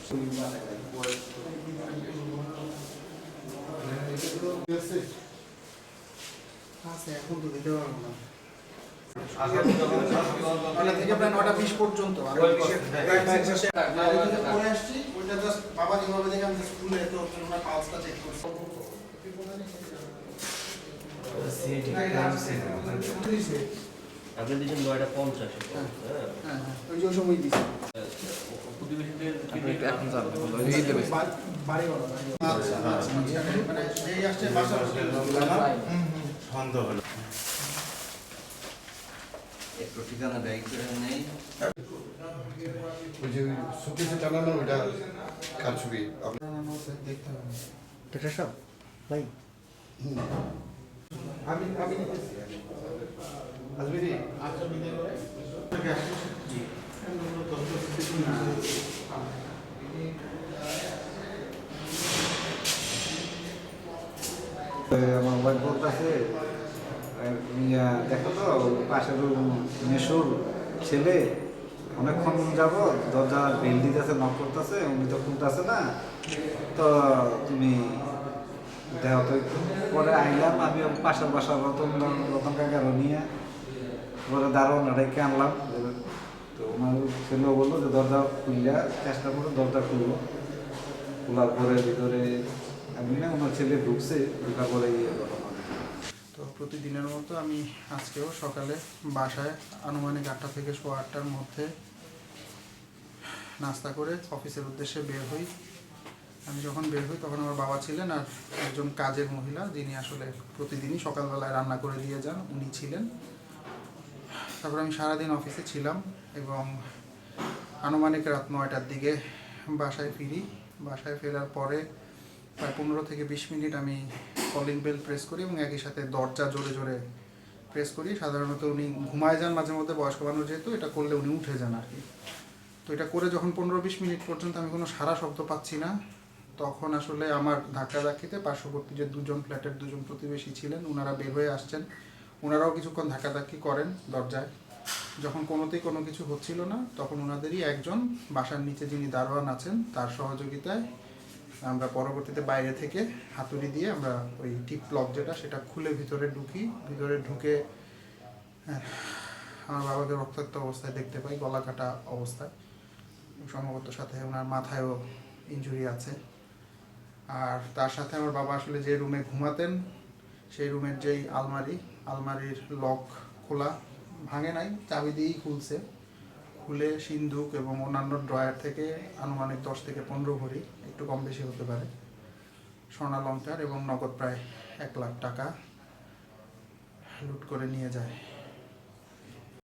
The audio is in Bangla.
এখন তো দিতে পারবো না। থেকে প্রায় 9:20 পর্যন্ত পরে আসছি, ওইটা জাস্ট বাবা যেভাবে দেখে আমি স্কুলে তো পালসটা চেক করছি। আপনি দিচ্ছেন 9:50। হ্যাঁ, ওই যে সময় দিচ্ছি। প্রতিবেশীদের আচ্ছা, মানে যেই আসছে বাসা সন্দেহ হলো একটু ঠিকানা ব্যাগ করে নেই। ওই যে সুকেশে টানানো ওইটা কার ছবি দেখতে হবে। এটা সব ভাই আমি নিতেছি আজমিরি আমার ওয়াইফ বলতেছে দেখো তো পাশের মেসুর ছেলে অনেকক্ষণ যাব দরজা বেল দিতেছে, নক করতেছে, উনি তো খুলতেছে না, তো তুমি দেখো তো। পরে আইলাম আমি পাশের বাসার রতন কাকারও নিয়ে পরে দারোয়ান রেখে আনলাম। তো ওনার ছেলেও বললো যে দরজা খুললা চেষ্টা করে দরজা খুললো। খোলার পরে ভিতরে আমি না ওনার ছেলে ঢুকছে, ঢুকার পরে তো প্রতিদিনের মতো আমি আজকেও সকালে বাসায় আনুমানিক 8টা থেকে 8:15টার মধ্যে নাস্তা করে অফিসের উদ্দেশ্যে বের হই। আমি যখন বের হই তখন আমার বাবা ছিলেন আর একজন কাজের মহিলা, যিনি আসলে প্রতিদিনই সকালবেলায় রান্না করে দিয়ে যান, উনি ছিলেন। তারপর আমি সারাদিন অফিসে ছিলাম এবং আনুমানিক রাত 9টার দিকে বাসায় ফিরি। বাসায় ফেরার পরে প্রায় 15 থেকে 20 মিনিট আমি কলিং বেল প্রেস করি এবং একই সাথে দরজা জোরে জোরে প্রেস করি। সাধারণত উনি ঘুমায় যান মাঝে মধ্যে, বয়স্ক মানুষ যেহেতু, এটা করলে উনি উঠে যান আর কি। তো এটা করে যখন 15-20 মিনিট পর্যন্ত আমি কোনো সারা শব্দ পাচ্ছি না, তখন আসলে আমার ধাক্কাধাক্কিতে পার্শ্ববর্তী যে ফ্ল্যাটের দুজন প্রতিবেশী ছিলেন, ওনারা বের হয়ে আসছেন। ওনারাও কিছুক্ষণ ধাক্কাধাক্কি করেন দরজায়। যখন কোনোতেই কোনো কিছু হচ্ছিল না, তখন ওনাদেরই একজন বাসার নিচে যিনি দারোয়ান আছেন তার সহযোগিতায় আমরা পরবর্তীতে বাইরে থেকে হাতুড়ি দিয়ে আমরা ওই টিপ লক যেটা, সেটা খুলে ভিতরে ঢুকি। ভিতরে ঢুকে আমার বাবাকে রক্তাক্ত অবস্থায় দেখতে পাই, গলা কাটা অবস্থায়। সম্ভবত সাথে ওনার মাথায়ও ইনজুরি আছে। আর তার সাথে আমার বাবা আসলে যে রুমে ঘুমাতেন, সেই রুমের যেই আলমারির লক খোলা, ভাঙে নাই, চাবি দিয়েই খুলছে। খুলে সিন্দুক এবং অন্যান্য ড্রয়ার থেকে আনুমানিক 10 থেকে 15 ভরি, একটু কম বেশি হতে পারে, স্বর্ণালংকার এবং নগদ প্রায় 1 লাখ টাকা লুট করে নিয়ে যায়।